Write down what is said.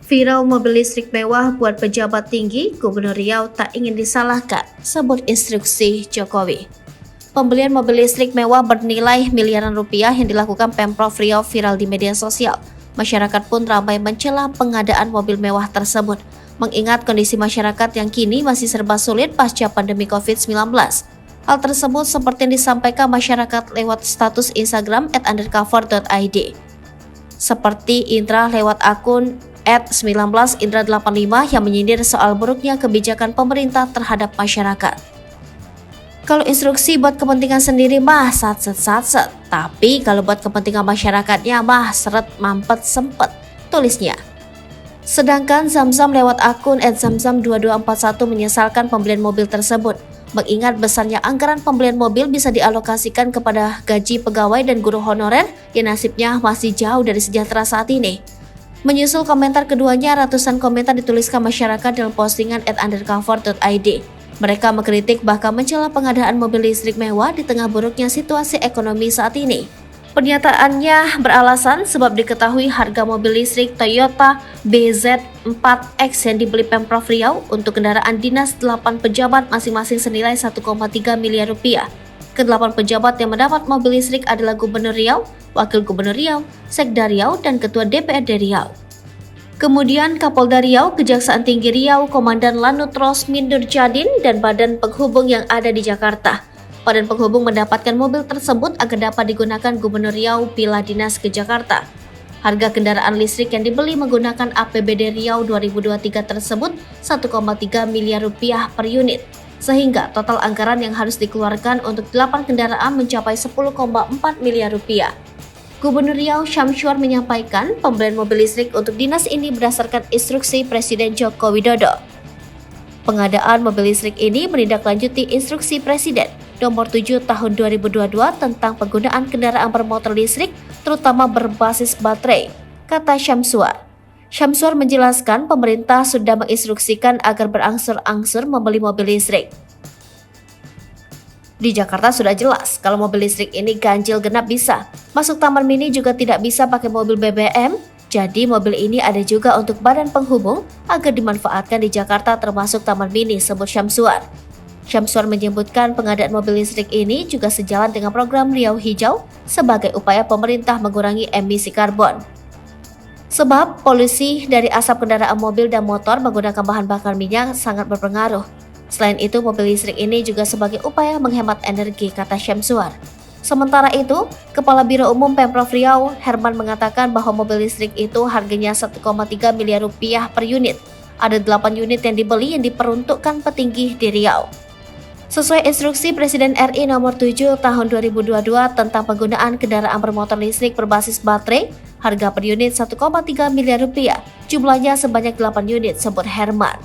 Viral mobil listrik mewah buat pejabat tinggi, Gubernur Riau tak ingin disalahkan, sebut instruksi Jokowi. Pembelian mobil listrik mewah bernilai miliaran rupiah yang dilakukan Pemprov Riau viral di media sosial. Masyarakat pun ramai mencela pengadaan mobil mewah tersebut, mengingat kondisi masyarakat yang kini masih serba sulit pasca pandemi COVID-19. Hal tersebut seperti yang disampaikan masyarakat lewat status Instagram @undercover.id. Seperti Indra lewat akun @19indra85 yang menyindir soal buruknya kebijakan pemerintah terhadap masyarakat. Kalau instruksi buat kepentingan sendiri mah satset, tapi kalau buat kepentingan masyarakatnya mah seret mampet sempet, tulisnya. Sedangkan Zamzam lewat akun @zamzam2241 menyesalkan pembelian mobil tersebut, mengingat besarnya anggaran pembelian mobil bisa dialokasikan kepada gaji pegawai dan guru honorer yang nasibnya masih jauh dari sejahtera saat ini. Menyusul komentar keduanya, ratusan komentar dituliskan masyarakat dalam postingan @undercover.id. Mereka mengkritik bahkan mencela pengadaan mobil listrik mewah di tengah buruknya situasi ekonomi saat ini. Pernyataannya beralasan sebab diketahui harga mobil listrik Toyota BZ4X yang dibeli Pemprov Riau untuk kendaraan dinas 8 pejabat masing-masing senilai 1,3 miliar rupiah. Ke-8 pejabat yang mendapat mobil listrik adalah Gubernur Riau, Wakil Gubernur Riau, Sekda Riau, dan Ketua DPRD Riau. Kemudian Kapolda Riau, Kejaksaan Tinggi Riau, Komandan Lanut Rosmin Nurjadin, dan Badan Penghubung yang ada di Jakarta. Badan Penghubung mendapatkan mobil tersebut agar dapat digunakan Gubernur Riau bila dinas ke Jakarta. Harga kendaraan listrik yang dibeli menggunakan APBD Riau 2023 tersebut 1,3 miliar rupiah per unit. Sehingga total anggaran yang harus dikeluarkan untuk 8 kendaraan mencapai 10,4 miliar rupiah. Gubernur Riau Syamsuar menyampaikan pembelian mobil listrik untuk dinas ini berdasarkan instruksi Presiden Joko Widodo. Pengadaan mobil listrik ini menindaklanjuti instruksi Presiden nomor 7 tahun 2022 tentang penggunaan kendaraan bermotor listrik terutama berbasis baterai, kata Syamsuar. Syamsuar menjelaskan pemerintah sudah menginstruksikan agar berangsur-angsur membeli mobil listrik. Di Jakarta sudah jelas kalau mobil listrik ini ganjil genap bisa. Masuk taman mini juga tidak bisa pakai mobil BBM. Jadi mobil ini ada juga untuk badan penghubung agar dimanfaatkan di Jakarta termasuk taman mini, sebut Syamsuar. Syamsuar menyebutkan pengadaan mobil listrik ini juga sejalan dengan program Riau Hijau sebagai upaya pemerintah mengurangi emisi karbon. Sebab polusi dari asap kendaraan mobil dan motor menggunakan bahan bakar minyak sangat berpengaruh. Selain itu, mobil listrik ini juga sebagai upaya menghemat energi, kata Syamsuar. Sementara itu, Kepala Biro Umum Pemprov Riau, Herman, mengatakan bahwa mobil listrik itu harganya 1,3 miliar rupiah per unit. Ada 8 unit yang dibeli yang diperuntukkan petinggi di Riau. Sesuai instruksi Presiden RI nomor 7 tahun 2022 tentang penggunaan kendaraan bermotor listrik berbasis baterai, harga per unit 1,3 miliar rupiah, jumlahnya sebanyak 8 unit, sebut Herman.